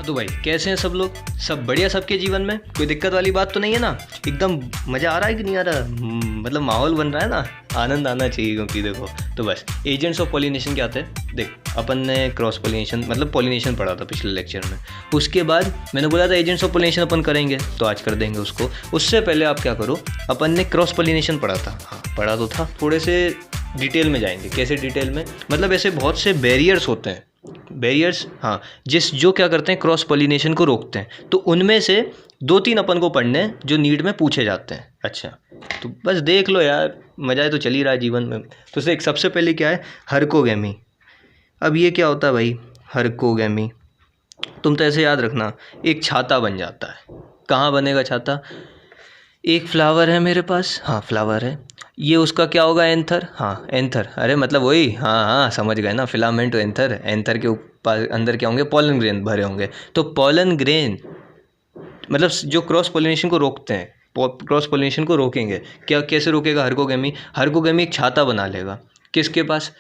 तो भाई कैसे हैं सब लोग? सब बढ़िया? सबके जीवन में कोई दिक्कत वाली बात तो नहीं है ना? एकदम मज़ा आ रहा है कि नहीं आ रहा? मतलब माहौल बन रहा है ना, आनंद आना चाहिए। क्योंकि देखो तो बस एजेंट्स ऑफ पॉलिनेशन क्या आते हैं। देख अपन ने क्रॉस पॉलिनेशन मतलब पॉलिनेशन पढ़ा था पिछले लेक्चर में। उसके बाद मैंने बोला था एजेंट्स ऑफ पॉलिनेशन अपन करेंगे, तो आज कर देंगे उसको। उससे पहले आप क्या करो, अपन ने क्रॉस पॉलिनेशन पढ़ा था। हाँ पढ़ा तो था, थोड़े से डिटेल में जाएंगे। कैसे डिटेल में? मतलब ऐसे बहुत से बैरियर्स होते हैं, बैरियर्स, हाँ, जो क्या करते हैं, क्रॉस पॉलिनेशन को रोकते हैं। तो उनमें से 2-3 अपन को पढ़ने हैं जो नीट में पूछे जाते हैं। अच्छा तो बस देख लो यार, मज़ा तो चल ही रहा है जीवन में। तो देख सबसे पहले क्या है, हरकोगेमी। अब ये क्या होता है भाई, हरकोगेमी? तुम तो ऐसे याद रखना, एक छाता बन जाता है। कहाँ बनेगा छाता? एक फ्लावर है मेरे पास, हाँ फ्लावर है, ये उसका क्या होगा, एंथर। हाँ एंथर, अरे मतलब वही, हाँ हाँ समझ गए ना, फिलामेंट तो एंथर। एंथर के ऊपर अंदर क्या होंगे, पोलन ग्रेन भरे होंगे। तो पोलन ग्रेन मतलब जो क्रॉस पोलिनेशन को रोकते हैं, क्रॉस पोलिनेशन को रोकेंगे। क्या कैसे रोकेगा? हरकोगेमी। हरकोगेमी एक छाता बना लेगा। किसके पास?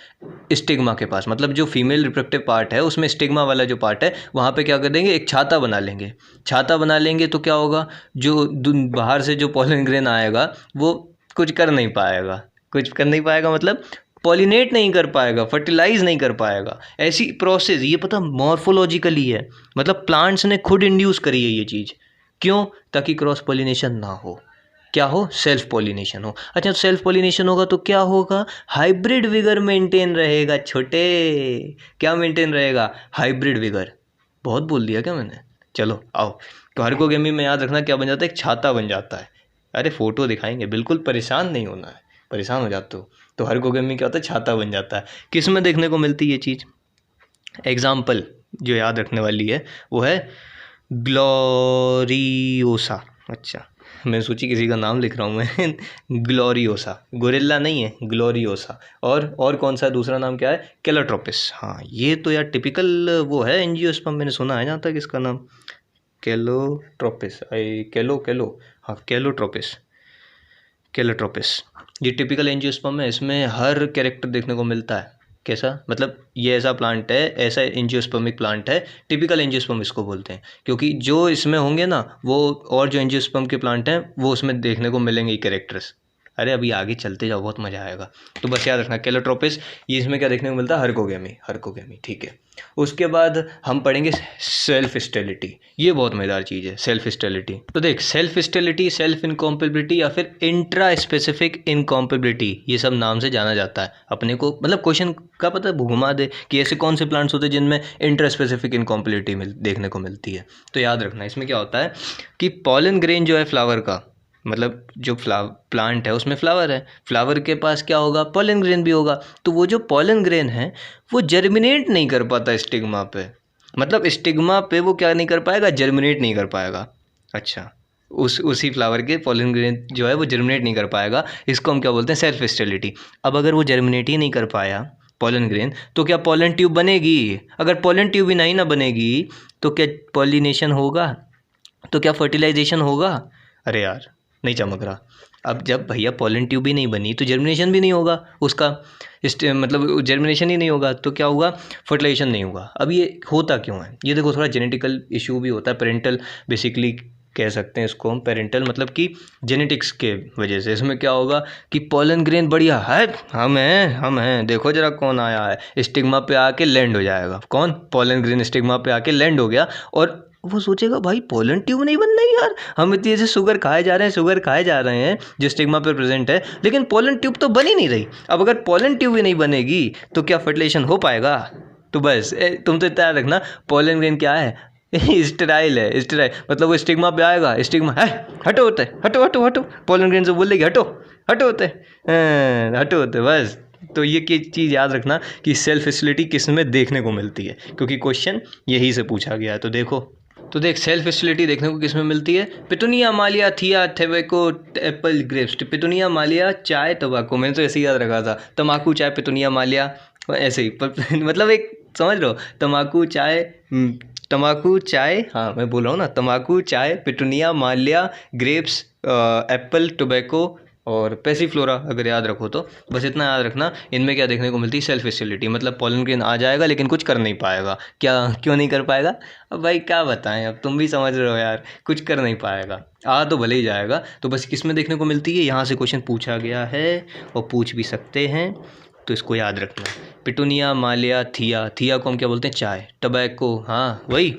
स्टिग्मा के पास। मतलब जो फीमेल रिप्रोडक्टिव पार्ट है उसमें स्टिग्मा वाला जो पार्ट है वहाँ पे क्या कर देंगे, एक छाता बना लेंगे। छाता बना लेंगे तो क्या होगा, जो बाहर से जो पोलन ग्रेन आएगा वो कुछ कर नहीं पाएगा। कुछ कर नहीं पाएगा मतलब पॉलिनेट नहीं कर पाएगा, फर्टिलाइज नहीं कर पाएगा। ऐसी प्रोसेस, ये पता मॉर्फोलॉजिकली है। मतलब प्लांट्स ने खुद इंड्यूस करी है ये चीज़। क्यों? ताकि क्रॉस पॉलिनेशन ना हो। क्या हो? सेल्फ पॉलिनेशन हो। अच्छा सेल्फ पॉलिनेशन होगा तो क्या होगा, हाइब्रिड विगर मेंटेन रहेगा। छोटे क्या मेंटेन रहेगा? Hybrid vigour. बहुत बोल दिया क्या मैंने? चलो आओ, तो हरकोगेमी में याद रखना क्या बन जाता है, एक छाता बन जाता है। अरे फोटो दिखाएंगे, बिल्कुल परेशान नहीं होना है, परेशान हो जाते हो। तो हरकोगेमी क्या होता है, छाता बन जाता है। किस में देखने को मिलती है ये चीज़? एग्जाम्पल जो याद रखने वाली है वो है ग्लोरियोसा। अच्छा मैं सोची किसी का नाम लिख रहा हूँ मैं ग्लोरियोसा, गोरिल्ला नहीं है, ग्लोरियोसा। और कौन सा दूसरा नाम क्या है? कैलोट्रोपिस। हाँ ये तो यार टिपिकल वो है एंजियोस्पर्म, मैंने सुना है जहाँ तक इसका नाम कैलोट्रोपिस। कैलो हाँ कैलोट्रोपिस, कैलोट्रोपिस। ये टिपिकल एंजियोस्पर्म है, इसमें हर कैरेक्टर देखने को मिलता है। कैसा? मतलब ये ऐसा प्लांट है, ऐसा एंजियोस्पर्मिक प्लांट है, टिपिकल एंजियोस्पर्म इसको बोलते हैं। क्योंकि जो इसमें होंगे ना वो, और जो एंजियोस्पर्म के प्लांट हैं वो उसमें देखने को मिलेंगे ये कैरेक्टर्स। अरे अभी आगे चलते जाओ, बहुत मज़ा आएगा। तो बस याद रखना कैलोट्रोपिस, ये इसमें क्या देखने को मिलता है, हरकोगेमी। हरकोगेमी ठीक है। उसके बाद हम पढ़ेंगे सेल्फ स्टेलिटी। ये बहुत मज़ेदार चीज़ है सेल्फ स्टेलिटी। तो देख सेल्फ स्टेलिटी, सेल्फ इनकॉम्पेबिलिटी या फिर इंट्रा स्पेसिफिक इनकॉम्पेबिलिटी, ये सब नाम से जाना जाता है। अपने को मतलब क्वेश्चन का पता है, घुमा दे कि ऐसे कौन से प्लांट्स होते हैं जिनमें इंट्रा स्पेसिफिक इनकॉम्पेबिलिटी देखने को मिलती है। तो याद रखना इसमें क्या होता है कि पॉलन ग्रेन जो है फ्लावर का, मतलब जो प्लांट है उसमें फ्लावर है, फ्लावर के पास क्या होगा, पॉलन ग्रेन भी होगा। तो वो जो पॉलन ग्रेन है वो जर्मिनेट नहीं कर पाता स्टिग्मा पे। मतलब स्टिग्मा पे वो क्या नहीं कर पाएगा, जर्मिनेट नहीं कर पाएगा। अच्छा उसी फ्लावर के पॉलन ग्रेन जो है वो जर्मिनेट नहीं कर पाएगा। इसको हम क्या बोलते हैं, सेल्फ स्टेरिलिटी। अब अगर वो जर्मिनेट ही नहीं कर पाया पॉलन ग्रेन, तो क्या पॉलन ट्यूब बनेगी? अगर पॉलन ट्यूब ही नहीं ना बनेगी तो क्या पॉलिनेशन होगा? तो क्या फर्टिलाइजेशन होगा? अरे यार नहीं चमक रहा। अब जब भैया पॉलन ट्यूब भी नहीं बनी तो जर्मिनेशन भी नहीं होगा उसका, मतलब जर्मिनेशन ही नहीं होगा तो क्या होगा, फर्टिलाइजेशन नहीं होगा। अब ये होता क्यों है? ये देखो थोड़ा जेनेटिकल इशू भी होता है, पेरेंटल बेसिकली कह सकते हैं इसको हम, पेरेंटल मतलब कि जेनेटिक्स के वजह से। इसमें क्या होगा कि पॉलन ग्रेन बढ़िया है, हम हैं देखो जरा कौन आया है, स्टिग्मा पे आके लैंड हो जाएगा। कौन? पॉलन ग्रेन स्टिग्मा पे आके लैंड हो गया, और वो सोचेगा भाई पॉलन ट्यूब नहीं बन रही यार, हम इतनी ऐसे शुगर खाए जा रहे हैं जो स्टिग्मा पे प्रेजेंट है, लेकिन पॉलन ट्यूब तो बन ही नहीं रही। अब अगर पॉलन ट्यूब ही नहीं बनेगी तो क्या फर्टिलाइजेशन हो पाएगा? तो बस तुम तो इतना रखना, पॉलन ग्रेन क्या है, स्टेराइल है। स्टेराइल मतलब वो स्टिग्मा पे आएगा, स्टिग्मा है हटो होते, हटो पॉलन ग्रेन से बोलेगी हटो होते, हटो होते बस। तो ये चीज़ याद रखना कि सेल्फ फैसिलिटी किस में देखने को मिलती है, क्योंकि क्वेश्चन यही से पूछा गया है। तो देख सेल्फ फैसिलिटी देखने को किस में मिलती है, पिटूनिया मालिया, थिया, थेबेको, एप्पल, ग्रेप्स। पिटूनिया मालिया चाय, तंबाकू, मैंने तो ऐसे ही याद रखा था, तंबाकू चाय पिटूनिया मालिया, ऐसे ही मतलब एक समझ लो, तंबाकू चाय, हाँ मैं बोल रहा हूँ ना, तंबाकू चाय, पिटूनिया मालिया, ग्रेप्स, एप्पल, टोबैको और पैसिफ्लोरा अगर याद रखो तो बस इतना याद रखना, इनमें क्या देखने को मिलती है, सेल्फ फेसिलिटी, मतलब पोलन ग्रेन आ जाएगा लेकिन कुछ कर नहीं पाएगा। क्या क्यों नहीं कर पाएगा? अब भाई क्या बताएं, अब तुम भी समझ रहे हो यार, कुछ कर नहीं पाएगा, आ तो भले ही जाएगा। तो बस किस में देखने को मिलती है, यहाँ से क्वेश्चन पूछा गया है और पूछ भी सकते हैं, तो इसको याद रखना। पिटूनिया, मालिया, थिया, थिया को हम क्या बोलते हैं, चाय, टबैको, हाँ वही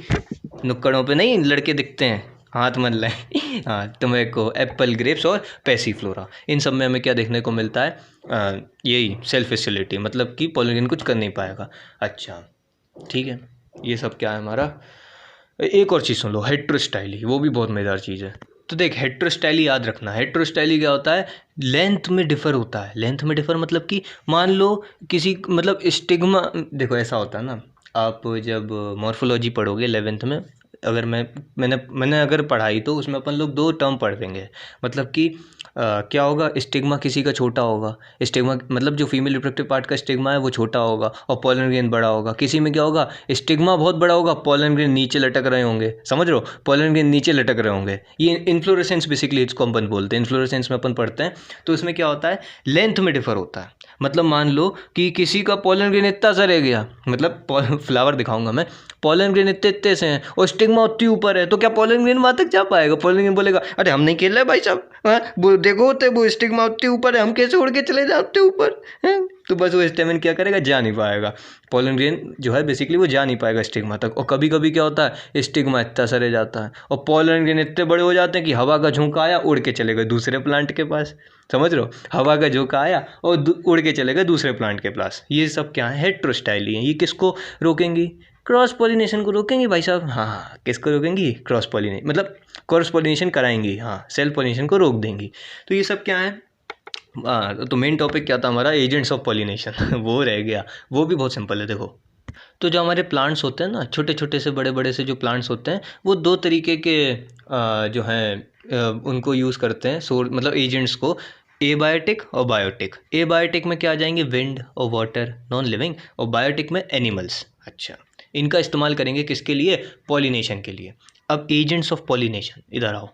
नुक्कड़ों पे नहीं लड़के दिखते हैं, हाथ मत लाए हाँ, टोबैको, एप्पल, ग्रेप्स और पैसिफ्लोरा, इन सब में हमें क्या देखने को मिलता है, यही सेल्फ फैसिलिटी, मतलब कि पोलन कुछ कर नहीं पाएगा। अच्छा ठीक है, ये सब क्या है हमारा। एक और चीज़ सुन लो, हेट्रोस्टाइली, वो भी बहुत मज़ेदार चीज़ है। तो देख हेट्रोस्टाइली याद रखना, हेट्रोस्टाइली क्या होता है, लेंथ में डिफ़र होता है। लेंथ में डिफ़र मतलब कि मान लो किसी मतलब स्टिग्मा, देखो ऐसा होता है ना, आप जब मॉर्फोलॉजी पढ़ोगे 11th में, अगर मैंने अगर पढ़ाई तो उसमें अपन लोग 2 टर्म पढ़ देंगे, मतलब कि क्या होगा, स्टिग्मा किसी का छोटा होगा, स्टिग्मा मतलब जो फीमेल रिप्रोडक्टिव पार्ट का स्टिग्मा है वो छोटा होगा और पोलन ग्रेन बड़ा होगा। किसी में क्या होगा, स्टिग्मा बहुत बड़ा होगा, पोलन ग्रेन नीचे लटक रहे होंगे, समझ रहे हो, पोलन ग्रेन नीचे लटक रहे होंगे। ये इन्फ्लोरेसेंस बेसिकली इसको अपन बोलते हैं, इन्फ्लोरेसेंस में अपन पढ़ते हैं। तो इसमें क्या होता है, लेंथ में डिफर होता है। मतलब मान लो कि किसी का पोलन ग्रेन इतना सा रह गया, मतलब फ्लावर दिखाऊंगा मैं, पोलन ग्रेन इतने इतने से हैं और स्टिग्मा उतनी ऊपर है, तो क्या पोलन ग्रेन वहाँ तक जा पाएगा? पोलन ग्रेन बोलेगा अरे हम नहीं खेल रहे भाई साहब, वो देखो तो वो स्टिग्मा उतनी ऊपर है, हम कैसे उड़ के चले जाए उतने ऊपर हैं? तो बस वो स्टेमन क्या करेगा, जा नहीं पाएगा। पोलन ग्रेन जो है बेसिकली वो जा नहीं पाएगा स्टिग्मा तक। और कभी कभी क्या होता है, स्टिग्मा इतना सा रह जाता है और पोलन ग्रेन इतने बड़े हो जाते हैं कि हवा का झोंका आया उड़ के चले गए दूसरे प्लांट के पास, समझ रहे हो, हवा का झोंका आया और उड़ के चले गए दूसरे प्लांट के पास। ये सब क्या है, हेट्रोस्टाइली है। ये किसको रोकेंगी, क्रॉस पॉलिनेशन को रोकेंगे भाई साहब। हाँ किसको रोकेंगी, क्रॉस पॉलिनेशन, मतलब क्रॉस पॉलिनेशन कराएंगी, हाँ सेल्फ पॉलिनेशन को रोक देंगी। तो ये सब क्या है, तो मेन टॉपिक क्या था हमारा, एजेंट्स ऑफ पॉलिनेशन वो रह गया। वो भी बहुत सिंपल है, देखो तो जो हमारे प्लांट्स होते हैं ना, छोटे छोटे से बड़े बड़े से जो प्लांट्स होते हैं, वो 2 तरीके के जो हैं उनको यूज़ करते हैं, मतलब एजेंट्स को, एबायोटिक और बायोटिक। एबायोटिक में क्या आ जाएंगे, विंड और वाटर, नॉन लिविंग, और बायोटिक में एनिमल्स। अच्छा, इनका इस्तेमाल करेंगे किसके लिए, पॉलिनेशन के लिए। अब एजेंट्स ऑफ पॉलिनेशन, इधर आओ।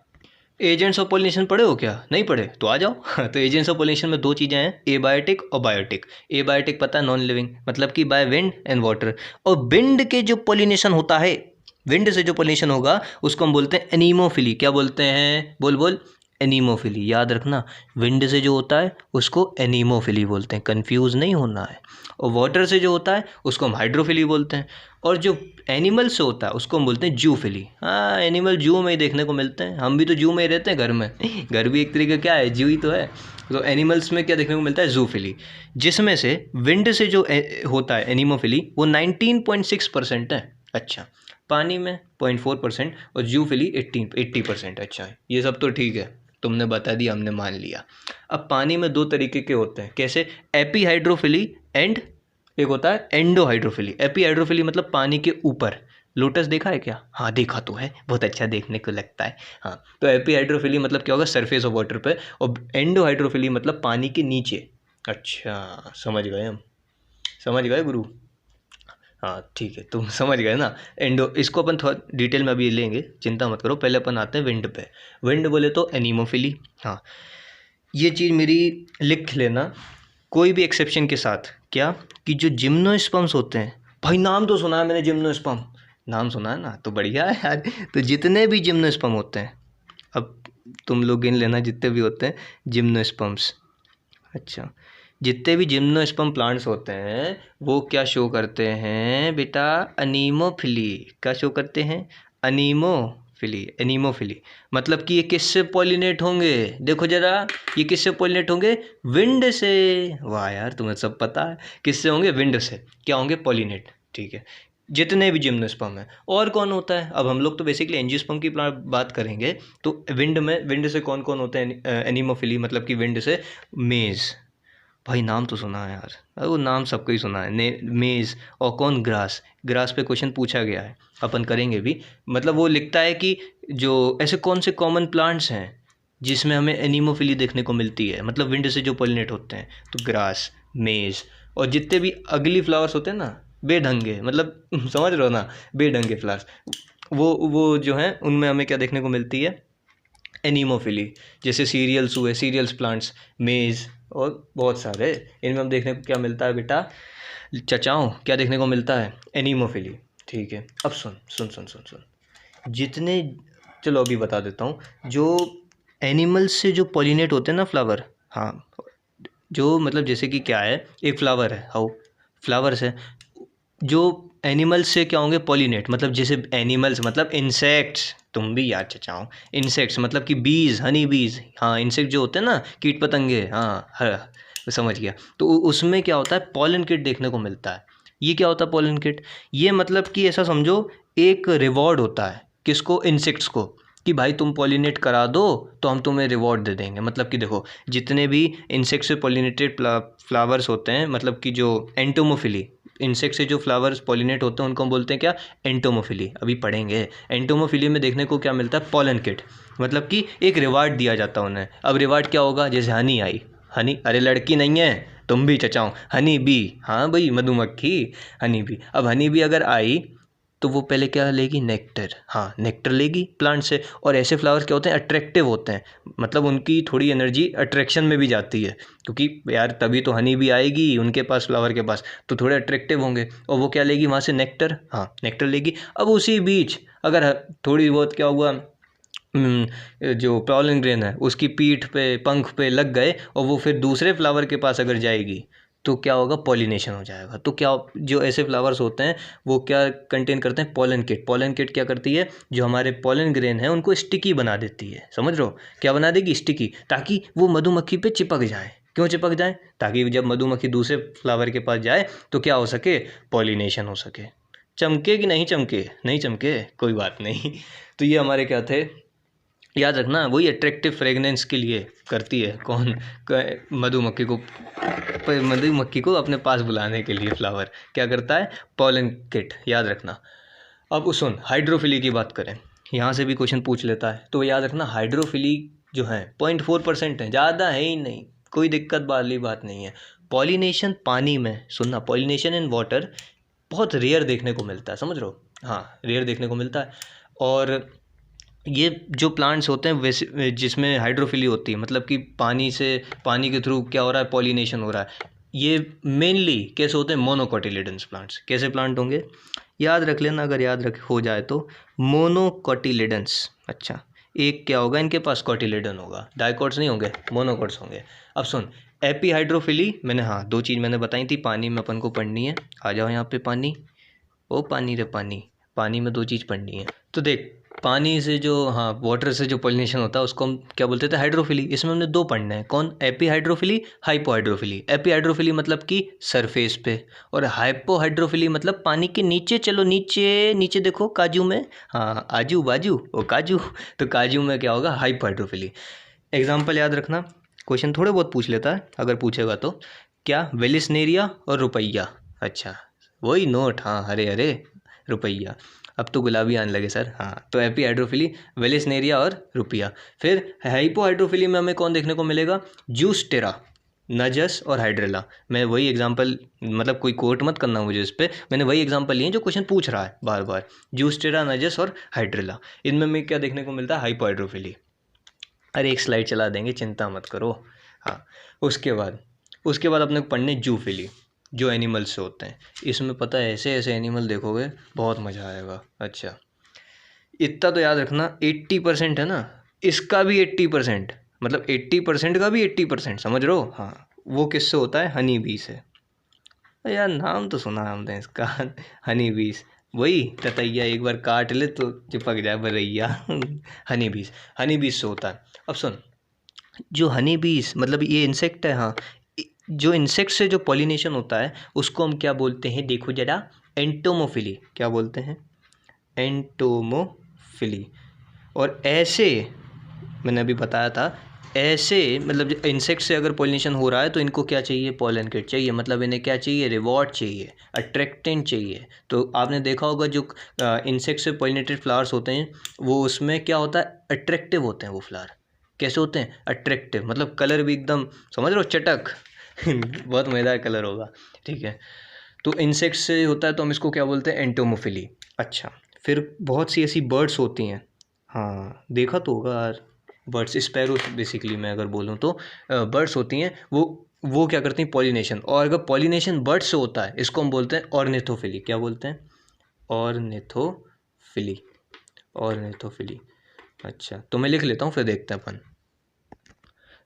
एजेंट्स ऑफ पॉलिनेशन पढ़े हो क्या, नहीं पढ़े तो आ जाओ तो एजेंट्स ऑफ पॉलिनेशन में 2 चीज़ें हैं, एबायोटिक और बायोटिक। एबायोटिक पता है, नॉन लिविंग, मतलब कि बाय विंड एंड वाटर। और विंड के जो पॉलिनेशन होता है, विंड से जो पॉलिनेशन होगा उसको हम बोलते हैं एनीमोफिली। क्या बोलते हैं, बोल बोल, एनीमोफिली। याद रखना, विंड से जो होता है उसको एनीमोफिली बोलते हैं, कंफ्यूज नहीं होना है। और वाटर से जो होता है उसको हम हाइड्रोफिली बोलते हैं। और जो एनिमल से होता है उसको हम बोलते हैं जूफिली। हाँ, एनिमल जू में ही देखने को मिलते हैं, हम भी तो जू में ही रहते हैं घर में घर भी एक तरीके क्या है, जू ही तो है। तो एनिमल्स में क्या देखने को मिलता है, जूफिली, जिसमें से विंड से जो होता है एनीमोफिली वो 19.6% है। अच्छा, पानी में 0.4% और जूफिली 80%। अच्छा, ये सब तो ठीक है, तुमने बता दिया, हमने मान लिया। अब पानी में 2 तरीके के होते हैं, कैसे, एपीहाइड्रोफिली एंड एक होता है एंडोहाइड्रोफिली। एपीहाइड्रोफिली मतलब पानी के ऊपर। लोटस देखा है क्या, हाँ देखा तो है, बहुत अच्छा देखने को लगता है। हाँ, तो एपीहाइड्रोफिली मतलब क्या होगा, सरफेस ऑफ वाटर पे, और एंडोहाइड्रोफिली मतलब पानी के नीचे। अच्छा, समझ गए हम, समझ गए गुरु। हाँ ठीक है, तुम समझ गए ना। इसको अपन थोड़ा डिटेल में अभी लेंगे, चिंता मत करो। पहले अपन आते हैं विंड पे। विंड बोले तो एनीमोफिली। हाँ, ये चीज़ मेरी लिख लेना, कोई भी एक्सेप्शन के साथ। क्या कि जो जिम्नोस्पर्म्स होते हैं, भाई नाम तो सुना है मैंने, जिम्नोस्पर्म नाम सुना है ना, तो बढ़िया है यार। तो जितने भी जिम्नोस्पर्म होते हैं, अब तुम लोग गिन लेना जितने भी होते हैं जिम्नोस्पर्म्स। अच्छा, जितने भी जिम्नोस्पर्म प्लांट्स होते हैं वो क्या शो करते हैं बेटा, अनीमोफिली। क्या शो करते हैं, अनीमोफिली। एनीमोफिली मतलब कि ये किससे पॉलिनेट होंगे, देखो जरा, ये किससे पॉलिनेट होंगे, विंड से। वाह यार, तुम्हें सब पता है, किससे होंगे, विंड से। क्या होंगे, पॉलिनेट। ठीक है, जितने भी जिम्नोस्पर्म है। और कौन होता है, अब हम लोग तो बेसिकली एंजियोस्पर्म की बात करेंगे। तो विंड से कौन कौन होते हैं एनीमोफिली, मतलब कि विंड से मेज। भाई नाम तो सुना है यार, अरे वो नाम सबको ही सुना है, मेज। और कौन, ग्रास। ग्रास पे क्वेश्चन पूछा गया है, अपन करेंगे भी। मतलब वो लिखता है कि जो ऐसे कौन से कॉमन प्लांट्स हैं जिसमें हमें एनीमोफिली देखने को मिलती है, मतलब विंड से जो पॉलिनेट होते हैं, तो ग्रास, मेज। और जितने भी अगली फ्लावर्स होते हैं ना, बेढंगे, मतलब समझ रहे हो ना, बेढंगे फ्लावर्स, वो जो हैं उनमें हमें क्या देखने को मिलती है, एनीमोफिली, जैसे सीरियल्स हुए, सीरियल्स प्लांट्स, मेज़ और बहुत सारे, इनमें हम देखने को क्या मिलता है बेटा, चचाओ क्या देखने को मिलता है, एनीमोफिली। ठीक है, अब सुन सुन सुन सुन सुन जितने, चलो अभी बता देता हूँ, जो एनिमल्स से जो पॉलिनेट होते हैं ना फ्लावर, हाँ, जो मतलब जैसे कि क्या है, एक फ्लावर है, हाउ फ्लावर्स है, जो एनिमल्स से क्या होंगे, पॉलिनेट, मतलब जैसे एनिमल्स मतलब इंसेक्ट्स, तुम भी याद चचाओ, इंसेक्ट्स मतलब कि बीज, हनी बीज, हाँ इंसेक्ट जो होते हैं ना, कीट पतंगे, हाँ समझ गया। तो उसमें क्या होता है, पॉलन किट देखने को मिलता है। ये क्या होता है पॉलन किट, ये मतलब कि ऐसा समझो एक रिवॉर्ड होता है, किसको, इंसेक्ट्स को, कि भाई तुम पॉलिनेट करा दो तो हम तुम्हें रिवॉर्ड दे देंगे। मतलब कि देखो जितने भी इंसेक्ट से पॉलिनेटेड फ्लावर्स होते हैं, मतलब कि जो एंटोमोफिली, इंसेक्ट से जो फ्लावर्स पॉलिनेट होते हैं उनको हम बोलते हैं क्या, एंटोमोफिली, अभी पढ़ेंगे। एंटोमोफिली में देखने को क्या मिलता है, पॉलन किट, मतलब कि एक रिवार्ड दिया जाता है उन्हें। अब रिवार्ड क्या होगा, जैसे हनी आई, हनी, अरे लड़की नहीं है, तुम भी चचाओ, हनी बी, हाँ भाई मधुमक्खी, हनी बी। अब हनी बी अगर आई तो वो पहले क्या लेगी, नेक्टर, हाँ नेक्टर लेगी प्लांट से। और ऐसे फ्लावर्स क्या होते हैं, अट्रैक्टिव होते हैं, मतलब उनकी थोड़ी एनर्जी अट्रैक्शन में भी जाती है, क्योंकि यार तभी तो हनी भी आएगी उनके पास, फ्लावर के पास, तो थोड़े अट्रैक्टिव होंगे, और वो क्या लेगी वहाँ से, नेक्टर, हाँ नेक्टर लेगी। अब उसी बीच अगर थोड़ी बहुत क्या हुआ, जो पॉलन ग्रेन है उसकी पीठ पे, पंख पे लग गए, और वो फिर दूसरे फ्लावर के पास अगर जाएगी तो क्या होगा, पॉलिनेशन हो जाएगा। तो क्या, जो ऐसे फ्लावर्स होते हैं वो क्या कंटेन करते हैं, पॉलन किट। पॉलन किट क्या करती है, जो हमारे पॉलन ग्रेन है उनको स्टिकी बना देती है, समझ रहे हो, क्या बना देगी, स्टिकी, ताकि वो मधुमक्खी पे चिपक जाए। क्यों चिपक जाए, ताकि जब मधुमक्खी दूसरे फ्लावर के पास जाए तो क्या हो सके, पॉलिनेशन हो सके। चमके कि नहीं चमके, नहीं चमके, कोई बात नहीं। तो ये हमारे क्या थे, याद रखना, वही अट्रैक्टिव फ्रेगनेंस के लिए करती है, कौन, मधुमक्खी को, मधुमक्खी को अपने पास बुलाने के लिए फ्लावर क्या करता है, पॉलन किट, याद रखना। अब सुन, हाइड्रोफिली की बात करें, यहाँ से भी क्वेश्चन पूछ लेता है, तो याद रखना हाइड्रोफिली जो है 0.4% है, ज़्यादा है ही नहीं, कोई दिक्कत वाली बात नहीं है। पॉलिनेशन पानी में, सुनना, पॉलिनेशन इन वाटर बहुत रेयर देखने को मिलता है, समझ रहे हो, हाँ रेयर देखने को मिलता है। और ये जो प्लांट्स होते हैं वैसे जिसमें हाइड्रोफिली होती है, मतलब कि पानी से, पानी के थ्रू क्या हो रहा है, पॉलिनेशन हो रहा है, ये मेनली कैसे होते हैं, मोनोकोटिलिडन्स प्लांट्स। कैसे प्लांट होंगे, याद रख लेना, अगर याद रख हो जाए तो, मोनोकोटिलिडन्स। अच्छा, एक क्या होगा इनके पास, कोटिलिडन होगा, डाइकोट्स नहीं होंगे, मोनोकोट्स होंगे। अब सुन, एपी हाइड्रोफिली मैंने, हाँ दो चीज़ मैंने बताई थी, पानी में अपन को पढ़नी है, आ जाओ यहाँ पे, पानी, ओ पानी रे पानी, पानी में दो चीज़ पढ़नी है। तो देख, पानी से जो, हाँ वाटर से जो पॉलिनेशन होता है उसको हम क्या बोलते थे, हाइड्रोफिली। इसमें हमने दो पढ़ना है, कौन, AP hydrophily, hypo hydrophily. AP hydrophily मतलब कि सरफेस पे, और हाइपो हाइड्रोफिली मतलब पानी के नीचे, चलो नीचे, नीचे देखो काजू में, हाँ आजू बाजू ओ काजू, तो काजू में क्या होगा, हाइपो हाइड्रोफिली। एग्जाम्पल याद रखना, क्वेश्चन थोड़े बहुत पूछ लेता है अगर पूछेगा तो, क्या, वेलिस्नेरिया और रुपैया, अच्छा वही नोट, हाँ हरे हरे रुपैया, अब तो गुलाबी आने लगे सर, हाँ तो एपी हाइड्रोफिली, वेलिस्नेरिया और रुपया। फिर हाइपो हाइड्रोफिली में हमें कौन देखने को मिलेगा, जूस्टेरा, नजस और हाइड्रेला। मैं वही एग्जांपल, मतलब कोई कोट मत करना मुझे इस पर, मैंने वही एग्जांपल लिए जो क्वेश्चन पूछ रहा है बार बार, जूस्टेरा, नजस और हाइड्रेला। इनमें हमें क्या देखने को मिलता है, हाइपो हाइड्रोफिली। अरे एक स्लाइड चला देंगे, चिंता मत करो। हाँ, उसके बाद अपने को पढ़ने जूफिली, जो एनिमल्स से होते हैं। इसमें पता है ऐसे ऐसे एनिमल देखोगे, बहुत मज़ा आएगा। अच्छा, इतना तो याद रखना, 80% है ना, इसका भी 80%, मतलब 80% का भी 80%, समझ रहे हो, हाँ वो किससे होता है, हनी बी से। यार नाम तो सुना है हमने इसका, हनी बीस, वही ततैया एक बार काट ले तो चिपक जाए बरैया। हनी बीस, हनी बीस से होता है। अब सुन, जो हनी बीस मतलब ये इंसेक्ट है, हाँ जो इंसेक्ट से जो पॉलिनेशन होता है उसको हम क्या बोलते हैं, देखो जरा, एंटोमोफिली, क्या बोलते हैं, एंटोमोफिली। और ऐसे मैंने अभी बताया था, ऐसे मतलब इंसेक्ट से अगर पॉलिनेशन हो रहा है तो इनको क्या चाहिए, पॉलन किट चाहिए, मतलब इन्हें क्या चाहिए, रिवॉर्ड चाहिए, अट्रैक्टेंट चाहिए। तो आपने देखा होगा जो इंसेक्ट से पॉलिनेटेड फ्लावर्स होते हैं वो, उसमें क्या होता है, अट्रैक्टिव होते हैं वो फ्लावर। कैसे होते हैं, अट्रैक्टिव, मतलब कलर भी एकदम, समझ रहे हो, चटक। बहुत मज़ेदार कलर होगा, ठीक है। तो इंसेक्ट से होता है तो हम इसको क्या बोलते हैं, एंटोमोफिली। अच्छा, फिर बहुत सी ऐसी बर्ड्स होती हैं, हाँ देखा तो होगा यार, बर्ड्स, स्पैरो बेसिकली मैं अगर बोलूँ तो बर्ड्स होती हैं वो क्या करती हैं, पॉलिनेशन। और अगर पॉलिनेशन बर्ड्स से होता है इसको हम बोलते हैं ऑर्निथोफिली। क्या बोलते हैं? Ornithophily, ornithophily. अच्छा तो मैं लिख लेता हूँ, फिर देखते हैं अपन।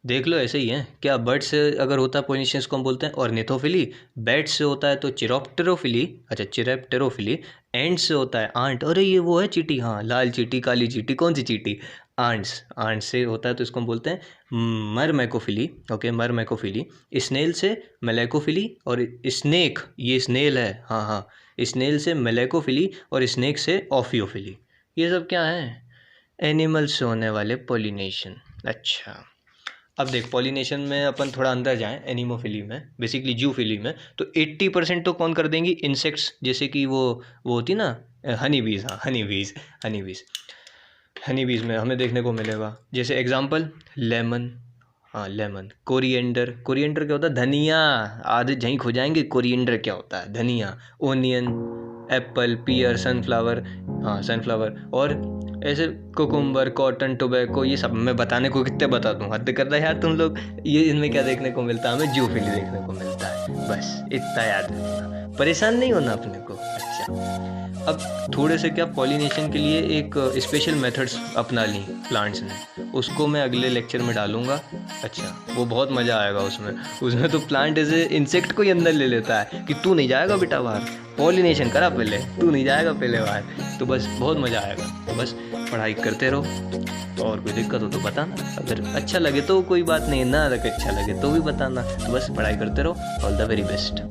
देख लो ऐसे ही है क्या, बर्ड से अगर होता है पॉलिनेशन इसको हम बोलते हैं ऑर्निथोफिली, बैट से होता है तो चिरोप्टेरोफिली, अच्छा चिरेप्टेरोफिली, एंट से होता है आंट, अरे ये वो है चींटी, हाँ लाल चींटी काली चींटी, कौन सी चींटी? आंट्स, आंट से होता है तो इसको हम बोलते हैं मरमैकोफिली, ओके मरमैकोफिली। स्नेल से मेलैकोफिली, और स्नेक, ये स्नेल है, हाँ हाँ, स्नेल से मेलैकोफिली और स्नेक से ऑफियोफिली। ये सब क्या है? एनिमल्स से होने वाले पॉलिनेशन। अच्छा अब देख, पॉलिनेशन में अपन थोड़ा अंदर जाएं, एनिमोफिली में, बेसिकली जूफिली में, तो 80% तो कौन कर देंगी? इंसेक्ट्स, जैसे कि वो होती ना हनी बीज, हाँ हनी बीज, हनी बीज, हनी बीज में हमें देखने को मिलेगा, जैसे एग्जांपल लेमन, हाँ लेमन। कोरिएंडर, कोरिएंडर क्या होता है? धनिया, आधे झहीं खो जाएंगे, कोरिएंडर क्या होता है? धनिया। ओनियन, एप्पल, पियर, सनफ्लावर, हाँ सनफ्लावर। और ऐसे कुकुम्बर, कॉटन, टोबैको, ये सब मैं बताने को कितने बता दूँ, हद कर रहा है यार तुम लोग। ये इनमें क्या देखने को मिलता है? हमें जूफिली देखने को मिलता है, बस इतना याद रखना, परेशान नहीं होना अपने को। अच्छा अब थोड़े से क्या पॉलिनेशन के लिए एक स्पेशल मेथड्स अपना ली प्लांट्स ने, उसको मैं अगले लेक्चर में डालूंगा। अच्छा वो बहुत मज़ा आएगा उसमें। उसमें तो प्लांट ऐसे इंसेक्ट को ही अंदर ले लेता है कि तू नहीं जाएगा बेटा बाहर, पॉलिनेशन करा पहले, तू नहीं जाएगा पहले बाहर। तो बस बहुत मज़ा आएगा। तो बस पढ़ाई करते रहो, और कोई दिक्कत हो तो बताना, अगर अच्छा लगे तो कोई बात नहीं, ना अगर अच्छा लगे तो भी बताना। तो बस पढ़ाई करते रहो। All the very best.